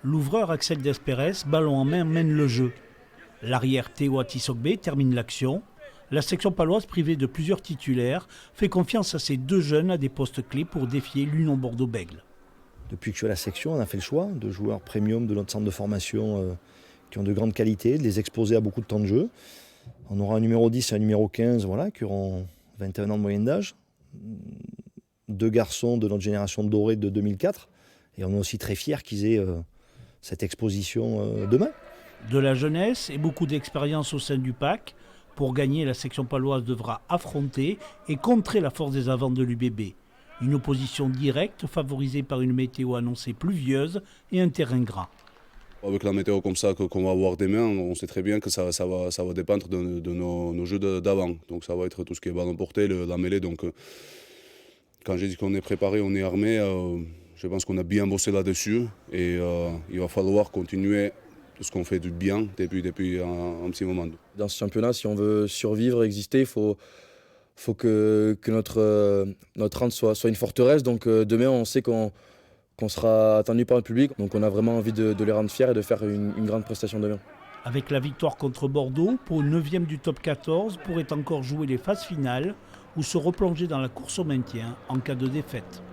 L'ouvreur Axel Desperes, ballon en main, mène le jeu. L'arrière Théo Atisogbe termine l'action. La section paloise, privée de plusieurs titulaires, fait confiance à ces deux jeunes à des postes clés pour défier l'Union Bordeaux-Bègles. Depuis que je suis à la section, on a fait le choix de joueurs premium de notre centre de formation qui ont de grandes qualités, de les exposer à beaucoup de temps de jeu. On aura un numéro 10 et un numéro 15 qui auront 21 ans de moyenne d'âge. Deux garçons de notre génération dorée de 2004. Et on est aussi très fiers qu'ils aient cette exposition demain. De la jeunesse et beaucoup d'expérience au sein du PAC. Pour gagner, la section paloise devra affronter et contrer la force des avants de l'UBB. Une opposition directe favorisée par une météo annoncée pluvieuse et un terrain gras. Avec la météo comme ça qu'on va avoir demain, on sait très bien que ça va dépendre de nos jeux d'avant. Donc ça va être tout ce qui est ballon porté, la mêlée. Donc quand j'ai dit qu'on est préparé, on est armé, je pense qu'on a bien bossé là-dessus. Et il va falloir continuer tout ce qu'on fait du bien depuis un petit moment. Dans ce championnat, si on veut survivre, exister, il faut que notre rente soit une forteresse. Donc demain, on sait qu'on sera attendu par le public. Donc on a vraiment envie de les rendre fiers et de faire une grande prestation demain. Avec la victoire contre Bordeaux, Pau 9e du top 14 pourrait encore jouer les phases finales ou se replonger dans la course au maintien en cas de défaite.